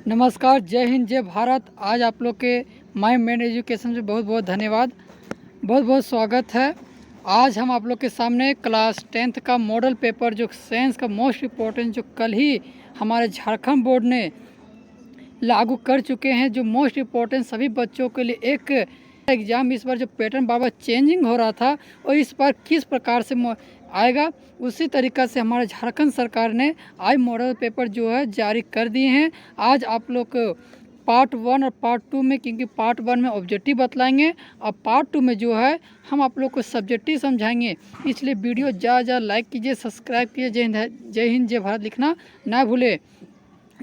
नमस्कार, जय हिंद, जय भारत। आज आप लोग के माय मेन एजुकेशन से बहुत बहुत धन्यवाद, बहुत बहुत स्वागत है। आज हम आप लोग के सामने क्लास 10th का मॉडल पेपर जो साइंस का मोस्ट इम्पोर्टेंट जो कल ही हमारे झारखंड बोर्ड ने लागू कर चुके हैं, जो मोस्ट इम्पोर्टेंट सभी बच्चों के लिए एक एग्ज़ाम इस बार जो पैटर्न बार बार चेंजिंग हो रहा था और इस बार किस प्रकार से आएगा, उसी तरीक़ा से हमारे झारखंड सरकार ने आज मॉडल पेपर जो है जारी कर दिए हैं। आज आप लोग पार्ट 1 और पार्ट 2 में, क्योंकि पार्ट 1 में ऑब्जेक्टिव बतलाएंगे और पार्ट 2 में जो है हम आप लोग को सब्जेक्टिव समझाएंगे। इसलिए वीडियो ज़्यादा लाइक कीजिए, सब्सक्राइब कीजिए। जय हिंद जय भारत लिखना ना भूले।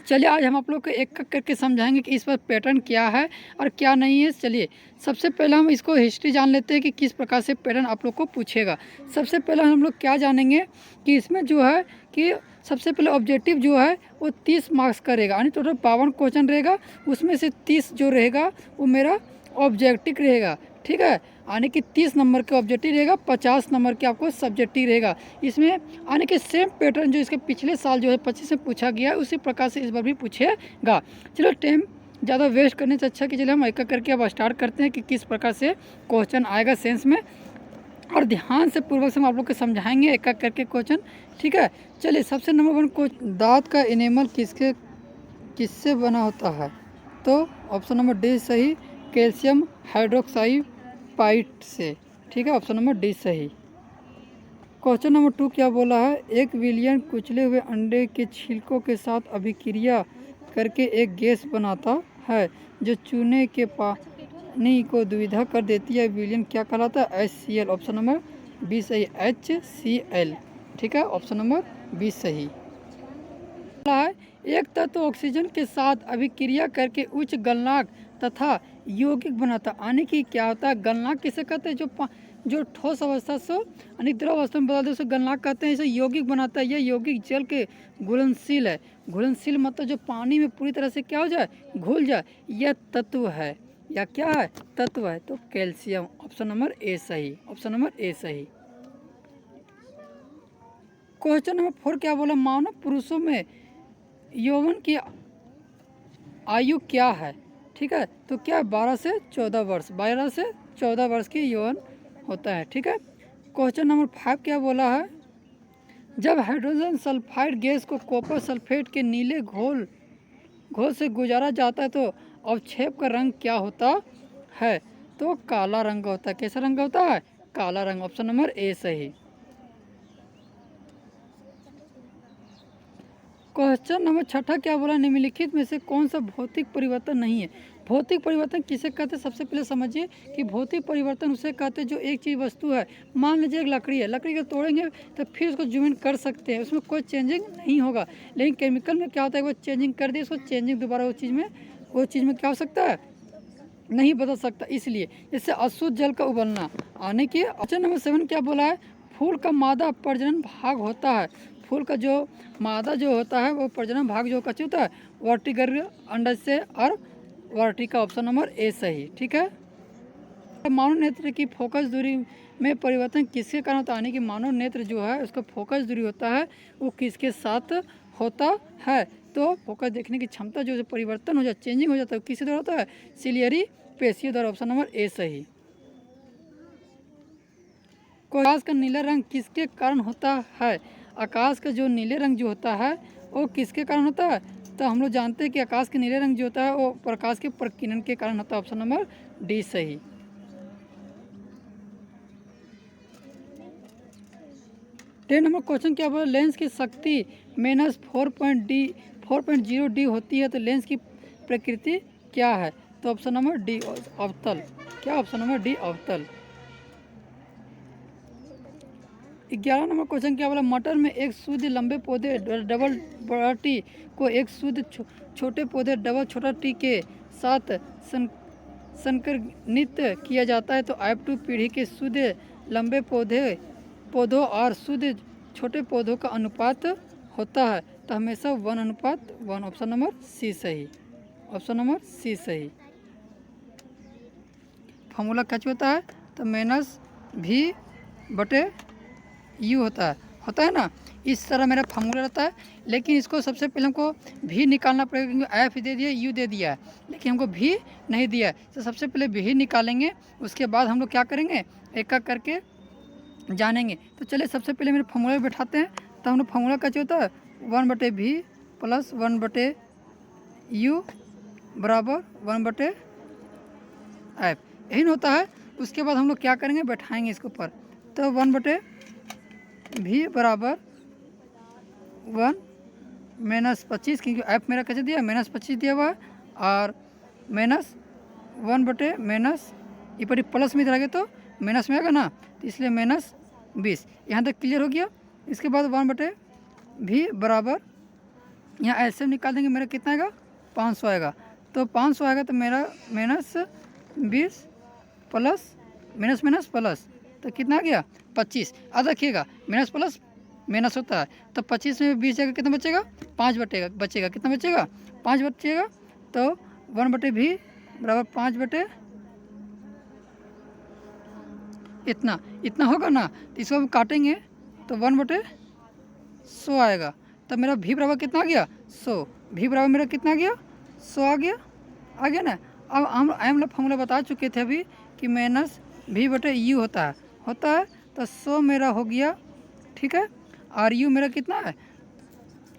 चलिए आज हम आप लोग को एक एक करके समझाएंगे कि इस पर पैटर्न क्या है और क्या नहीं है। चलिए सबसे पहले हम इसको हिस्ट्री जान लेते हैं कि किस प्रकार से पैटर्न आप लोग को पूछेगा। सबसे पहले हम लोग क्या जानेंगे कि इसमें जो है कि सबसे पहले ऑब्जेक्टिव जो है वो 30 मार्क्स का रहेगा, यानी टोटल 52 क्वेश्चन रहेगा। उसमें से 30 जो रहेगा वो मेरा ऑब्जेक्टिव रहेगा, ठीक है। आने की 30 नंबर के ऑब्जेक्टिव रहेगा, 50 नंबर के आपको सब्जेक्टिव रहेगा। इसमें आने के सेम पैटर्न जो इसके पिछले साल जो है 25 से पूछा गया है, उसी प्रकार से इस बार भी पूछेगा। चलो टाइम ज़्यादा वेस्ट करने से अच्छा कि चलिए हम एक एक करके अब स्टार्ट करते हैं कि किस प्रकार से क्वेश्चन आएगा साइंस में, और ध्यान से पूर्वक से हम आप लोग को समझाएंगे एक एक करके क्वेश्चन, ठीक है। चलिए सबसे नंबर 1 क्वेश्चन, दांत का इनेमल किससे बना होता है? तो ऑप्शन नंबर डी सही, कैल्शियम हाइड्रोक्साइड पाइट से, ठीक है। ऑप्शन नंबर डी सही। क्वेश्चन नंबर 2 क्या बोला है? एक विलियन कुचले हुए अंडे के छिलकों के साथ अभिक्रिया करके एक गैस बनाता है जो चूने के पानी को दुविधा कर देती है। विलियन क्या कहलाता है? HCl। ऑप्शन नंबर बी सही, HCl, ठीक है। ऑप्शन नंबर बी सही है। एक तत्व ऑक्सीजन के साथ अभिक्रिया करके उच्च गलनांक तथा यौगिक बनाता, यानी कि क्या होता है? गलनांक किसे कहते हैं? जो ठोस अवस्था से यानी द्रव अवस्था में बदल दे उसे गलनांक कहते हैं। इसे यौगिक बनाता है। यह यौगिक जल के घुलनशील है। घुलनशील मतलब जो पानी में पूरी तरह से क्या हो जाए, घुल जाए, यह तत्व है। या क्या है? तत्व है। तो कैल्शियम। ऑप्शन नंबर ए सही। ऑप्शन नंबर ए सही। क्वेश्चन नंबर 4 क्या बोला? मानव पुरुषों में यौवन की आयु क्या है? ठीक है, तो क्या 12 से 14 वर्ष, 12 से 14 वर्ष की यौवन होता है, ठीक है। क्वेश्चन नंबर 5 क्या बोला है? जब हाइड्रोजन सल्फाइड गैस को कॉपर सल्फेट के नीले घोल से गुजारा जाता है तो अवक्षेप का रंग क्या होता है? तो काला रंग होता है। कैसा रंग होता है? काला रंग। ऑप्शन नंबर ए सही। क्वेश्चन नंबर 6 क्या बोला? निम्नलिखित में से कौन सा भौतिक परिवर्तन नहीं है? भौतिक परिवर्तन किसे कहते हैं? सबसे पहले समझिए कि भौतिक परिवर्तन उसे कहते हैं जो एक चीज़ वस्तु है, मान लीजिए एक लकड़ी है, लकड़ी को तोड़ेंगे तो फिर उसको जूमिन कर सकते हैं, उसमें कोई चेंजिंग नहीं होगा। लेकिन केमिकल में क्या होता है, वो चेंजिंग कर दिए, उसको चेंजिंग दोबारा वो चीज़ में क्या हो सकता है? नहीं बदल सकता। इसलिए जैसे अशुद्ध जल का उबलना। आने की ऑप्शन नंबर 7 क्या बोला है? फूल का मादा प्रजनन भाग होता है। फूल का जो मादा जो होता है वो प्रजनन भाग जो कच्चे होता है वर्टिगर अंडज से और वर्टिका। ऑप्शन नंबर ए सही, ठीक है। मानव नेत्र की फोकस दूरी में परिवर्तन किसके कारण होता है? यानी कि मानव नेत्र जो है उसका फोकस दूरी होता है वो किसके साथ होता है? तो फोकस देखने की क्षमता जो परिवर्तन हो जाता है, चेंजिंग हो जाता है, किसके द्वारा होता है? सिलियरी पेशियों द्वारा। ऑप्शन नंबर ए सही। आकाश का नीला रंग किसके कारण होता है? आकाश का जो नीले रंग जो होता है वो किसके कारण होता है? तो हम लोग जानते हैं कि आकाश के नीले रंग जो होता है वो प्रकाश के प्रकीर्णन के कारण होता है। ऑप्शन नंबर डी सही। 10 नंबर क्वेश्चन क्या बोला? लेंस की शक्ति -4.0 डी होती है तो लेंस की प्रकृति क्या है? तो ऑप्शन नंबर डी अवतल। क्या? ऑप्शन नंबर डी अवतल। 11 नंबर क्वेश्चन क्या बोला? मटर में एक शुद्ध लंबे पौधे डबल बड़ा टी को एक शुद्ध छोटे पौधे डबल छोटा टी के साथ संकरनित किया जाता है तो F2 पीढ़ी के शुद्ध लंबे पौधों और शुद्ध छोटे पौधों का अनुपात होता है तो हमेशा 1:1। ऑप्शन नंबर सी सही। ऑप्शन नंबर सी सही। फॉर्मूला क्या होता है? तो -V/U होता है ना। इस तरह मेरा फार्मूला रहता है। लेकिन इसको सबसे पहले हमको भी निकालना पड़ेगा, क्योंकि एफ दे दिया, यू दे दिया है, लेकिन हमको भी नहीं दिया है। तो सबसे पहले भी निकालेंगे, उसके बाद हम लोग क्या करेंगे, एक एक करके जानेंगे। तो चलिए सबसे पहले मेरे फार्मूला बैठाते हैं। तो हम लोग फार्मूला का जो होता है 1/v प्लस 1/u बराबर 1/f, यही ना होता है। उसके बाद हम लोग क्या करेंगे, बैठाएंगे इसके ऊपर। तो 1/v बराबर 1 -25, क्योंकि f मेरा कैसे दिया, -25 दिया हुआ है, और माइनस 1/, माइनस ये पर प्लस में इधर आ गया तो माइनस में आएगा ना, तो इसलिए -20। यहाँ तक क्लियर हो गया। इसके बाद 1/v बराबर यहाँ ऐसे निकाल देंगे, मेरा कितना आएगा, 500 आएगा। तो 500 आएगा तो मेरा -20 प्लस माइनस प्लस, तो कितना आ गया, 25। अब रखिएगा माइनस प्लस माइनस होता है, तो 25 में 20 जाएगा, कितना बचेगा, 5 बचेगा, कितना बचेगा, 5 बचेगा। तो 1/v बराबर 5 इतना होगा ना। तो इसको हम काटेंगे तो 1/100 आएगा। तब मेरा v बराबर कितना आ गया, 100। v बराबर मेरा कितना आ गया, 100 आ गया ना। अब हम लोग फॉर्मूला बता चुके थे अभी कि -v/u होता है। तो 100 मेरा हो गया, ठीक है। और u मेरा कितना है,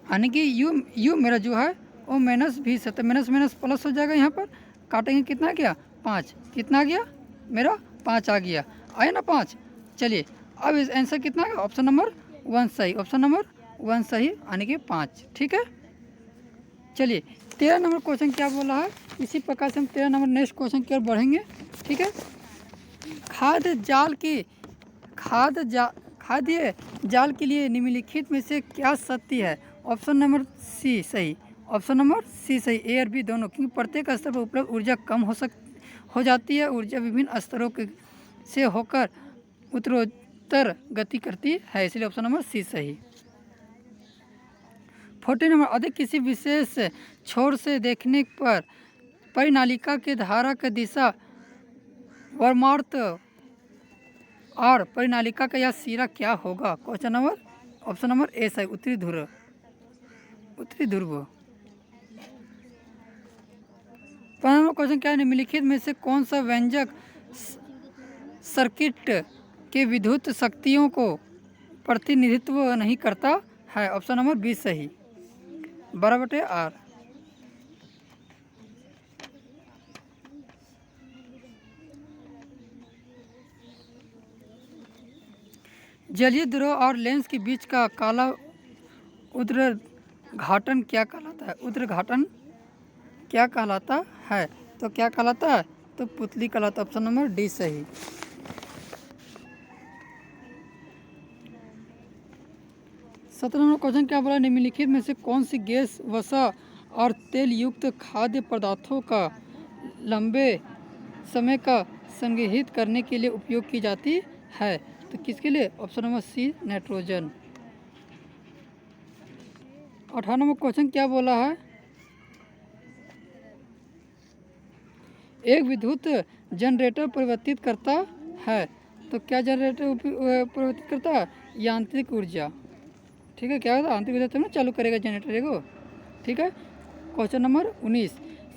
यानी कि u मेरा जो है वो -20 है। तो माइनस प्लस हो जाएगा, यहाँ पर काटेंगे, कितना गया, 5। कितना गया, मेरा 5 आ गया, आया ना 5। चलिए अब इस आंसर कितना है, ऑप्शन नंबर 1 सही, ऑप्शन नंबर 1 सही, यानी कि 5, ठीक है। चलिए 13 नंबर क्वेश्चन क्या बोला है, इसी प्रकार से हम 13 नंबर नेक्स्ट क्वेश्चन की ओर बढ़ेंगे, ठीक है। खाद्य जाल के लिए निम्नलिखित में से क्या सत्य है। ऑप्शन नंबर सी सही, ऑप्शन नंबर सी सही, ए और बी दोनों, क्योंकि प्रत्येक स्तर पर उपलब्ध ऊर्जा कम हो जाती है। ऊर्जा विभिन्न स्तरों से होकर उत्तरोत्तर गति करती है, इसलिए ऑप्शन नंबर सी सही। 14 नंबर, अधिक किसी विशेष छोर से देखने पर परिनालिका के धारा की दिशा वर्मार्थ और परिनालिका का यह सिरा क्या होगा। Question number, option number A सही, उत्तरी ध्रुव। 15 नंबर क्वेश्चन क्या है, निम्नलिखित में से कौन सा व्यंजक सर्किट के विद्युत शक्तियों को प्रतिनिधित्व नहीं करता है। ऑप्शन नंबर बी सही, 12/r। जलीय द्रव और लेंस के बीच का काला उद्घाटन क्या कहलाता है। उद्घाटन क्या कहलाता है, तो क्या कहलाता है, तो पुतली कहलाता है, ऑप्शन नंबर डी सही। 17 नंबर क्वेश्चन क्या बोला, निम्नलिखित में से कौन सी गैस वसा और तेल युक्त खाद्य पदार्थों का लंबे समय का संग्रहित करने के लिए उपयोग की जाती है, तो किसके लिए, option number C nitrogen. 18 number question क्या बोला है, एक विद्युत जनरेटर परिवर्तित करता है, तो क्या जनरेटर परिवर्तित करता है, यांत्रिक ऊर्जा, ठीक है। क्या होता है, यांत्रिक ऊर्जा तब ना चालू करेगा जनरेटर को, ठीक है। क्वेश्चन नंबर 19,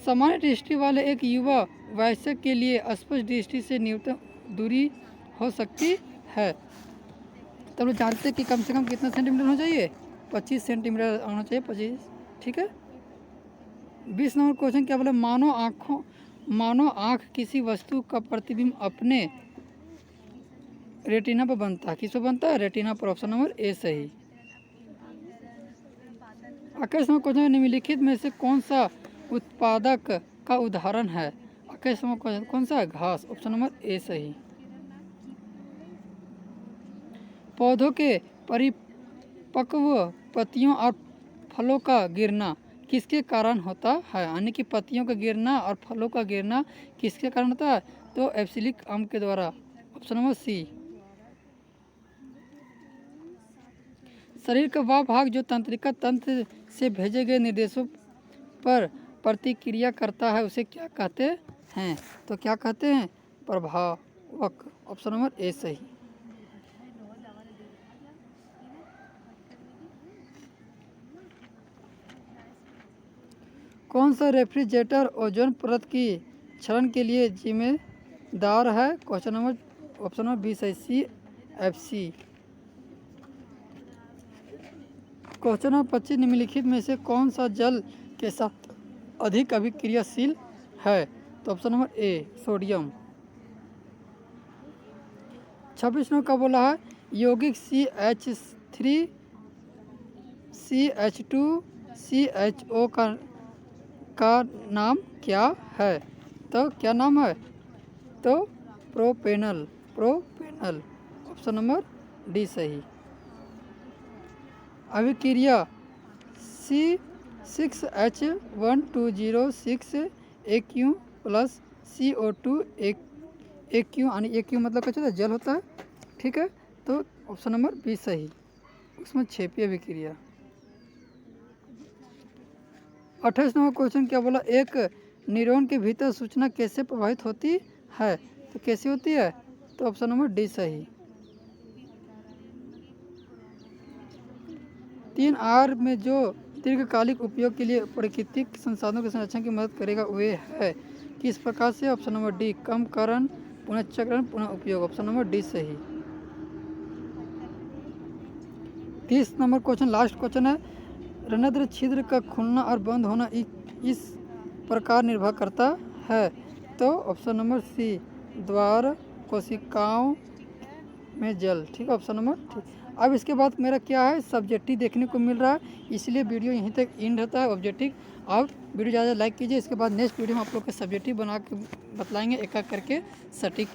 सामान्य दृष्टि वाले एक युवा वयस्क के लिए स्पष्ट दृष्टि से न्यूनतम दूरी हो सकती है। तब लोग जानते हैं कि कम से कम कितना सेंटीमीटर होना चाहिए, 25 सेंटीमीटर होना चाहिए, 25, ठीक है। 20 नंबर क्वेश्चन क्या बोला, मानो आँख किसी वस्तु का प्रतिबिंब अपने रेटिना पर बनता है, किस पर बनता है, रेटिना पर, ऑप्शन नंबर ए सही। 21 नंबर क्वेश्चन, निम्नलिखित में से कौन सा उत्पादक का उदाहरण है। 21 नंबर क्वेश्चन कौन सा है, घास, ऑप्शन नंबर ए सही। पौधों के परिपक्व पत्तियों और फलों का गिरना किसके कारण होता है, यानी कि पत्तियों का गिरना और फलों का गिरना किसके कारण होता है, तो एब्सिलिक अम्ल के द्वारा, ऑप्शन नंबर सी। शरीर का वह भाग जो तंत्रिका तंत्र से भेजे गए निर्देशों पर प्रतिक्रिया करता है उसे क्या कहते हैं, तो क्या कहते हैं, प्रभावक, ऑप्शन नंबर ए सही। कौन सा रेफ्रिजरेटर ओजोन परत की क्षरण के लिए जिम्मेदार है? ऑप्शन नंबर 20 है CFC। क्वेश्चन नंबर 25 निम्नलिखित में से कौन सा जल के साथ अधिक अभिक्रियाशील है? तो option number A sodium. 26 number का बोला है यौगिक CH3 CH2 CHO का नाम क्या है? तो क्या नाम है? तो प्रोपेनल। ऑप्शन नंबर डी सही। अभिक्रिया C6H1206 प्लस CO2 एक यानी एक मतलब क्या जल होता है, ठीक है। तो ऑप्शन नंबर बी सही, उसमें क्षेपीय अभिक्रिया। 28 नंबर क्वेश्चन क्या बोला, एक न्यूरॉन के भीतर सूचना कैसे प्रवाहित होती है? तो कैसे होती है? तो ऑप्शन नंबर डी सही। 3R में जो दीर्घकालिक उपयोग के लिए प्राकृतिक संसाधनों के संरक्षण की मदद करेगा वे है किस प्रकार से? ऑप्शन नंबर डी कम करण, पुनश्चक्रण, पुनः उपयोग। ऑप्शन नंबर डी सही। 30 नंबर क्वेश्चन लास्ट क्वेश्चन है, रनद्र छिद्र का खुलना और बंद होना इस प्रकार निर्भर करता है। तो ऑप्शन नंबर सी द्वार कोशिकाओं में जल, ठीक है, ऑप्शन नंबर ठीक। अब इसके बाद मेरा क्या है, सब्जेक्टिव देखने को मिल रहा है, इसलिए वीडियो यहीं तक एंड होता है ऑब्जेक्टिव। आप वीडियो ज़्यादा लाइक कीजिए, इसके बाद नेक्स्ट वीडियो में आप लोग के सब्जेक्टिव बना के बतलाएंगे एक एक करके सटीक